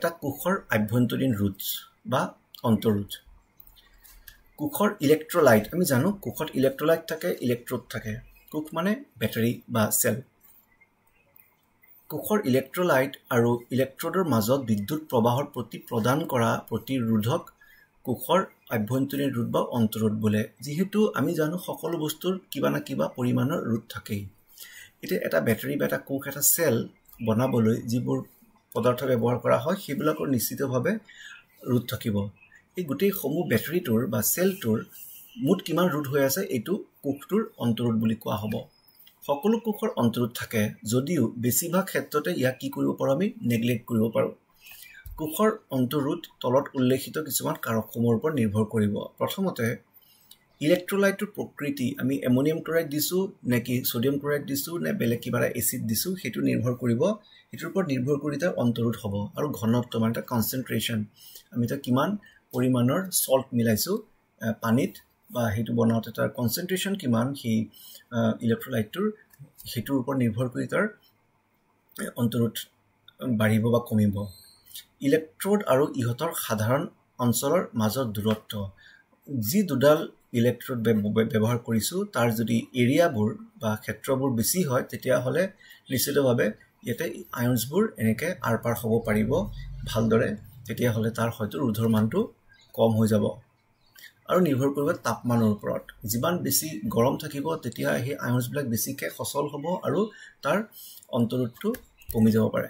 এটা কোষৰ আভ্যন্তৰীণ ৰোধ বা অন্তৰোধ কোষৰ ইলেক্ট্ৰোলাইট আমি জানো কোষত ইলেক্ট্ৰোলাইট থাকে ইলেক্ট্ৰোড থাকে কোষ মানে ব্যাটাৰী বা সেল কোষৰ ইলেক্ট্ৰোলাইট আৰু ইলেক্ট্ৰোডৰ মাজত বিদ্যুৎ প্ৰবাহৰ প্ৰতি প্ৰদান কৰা প্ৰতিৰোধক কোষৰ আভ্যন্তৰীণ ৰোধ বা অন্তৰোধ বোলে যেহেতু আমি জানো সকলো বস্তুৰ কিবা না কিবা পৰিমাণৰ ৰোধ থাকে এটা ব্যাটাৰী বা এটা কোষ এটা সেল বনাবলৈ যিবোৰ পদাৰ্থ ব্যৱহাৰ কৰা হয় সেইবিলাকৰ নিশ্চিতভাৱে ৰোধ থাকিব এই গোটেই সমূহ ব্যাটাৰীটোৰ বা সেলটোৰ মুঠ কিমান ৰোধ হৈ আছে এইটো কোষটোৰ অন্তৰোধ বুলি কোৱা হ'ব সকলো কোষৰ অন্তৰোধ থাকে যদিও বেছিভাগ ক্ষেত্ৰতে ইয়াক কি কৰিব পাৰো আমি নেগলেক্ট কৰিব পাৰো কোষৰ অন্তৰোধ তলত উল্লেখিত কিছুমান কাৰকসমূহৰ ওপৰত নিৰ্ভৰ কৰিব প্ৰথমতে ইলেক্ট্ৰোলাইটৰ প্ৰকৃতি আমি এমোনিয়াম ক্লোৰাইড দিছো নেকি সোডিয়াম ক্লোৰাইড দিছো নে বেলেগ কিবা এসিড দিছো হেতু নিৰ্ভৰ কৰিব এটোৰ ওপৰত নিৰ্ভৰ কৰি তাৰ অন্তৰোধ হ'ব আৰু ঘনত্ব মানে কনসেন্ট্ৰেচন আমি তা কিমান পৰিমাণৰ সল্ট মিলাইছো পানীত বা হেতু বনাওতে তাৰ কনসেন্ট্ৰেচন কিমান হি ইলেক্ট্ৰোলাইটৰ হেতুৰ ওপৰত নিৰ্ভৰ কৰি তাৰ অন্তৰোধ বাঢ়িব বা কমিব ইলেক্ট্ৰোড আৰু ইহতৰ সাধাৰণ অঞ্চলৰ মাজৰ দূৰত্ব যি দুডাল ইলেক্ট্ৰোড ব্যৱহাৰ কৰিছো তাৰ যদি এৰিয়াবোৰ বা ক্ষেত্ৰবোৰ বেছি হয় তেতিয়া হলে নিশ্চিতভাৱে ইয়াতে আয়নছবোৰ এনেকে আৰপাৰ হ'ব পাৰিব ভালদৰে তেতিয়া হলে তাৰ হয়তো ৰোধৰ মানটো কম হৈ যাব আৰু নিৰ্ভৰ কৰিব তাপমানৰ ওপৰত যিমান বেছি গৰম থাকিব তেতিয়া এই আয়নছবিলাক বেছিকে সচল হ'ব আৰু তাৰ অন্তৰোধটো কমি যাব পাৰে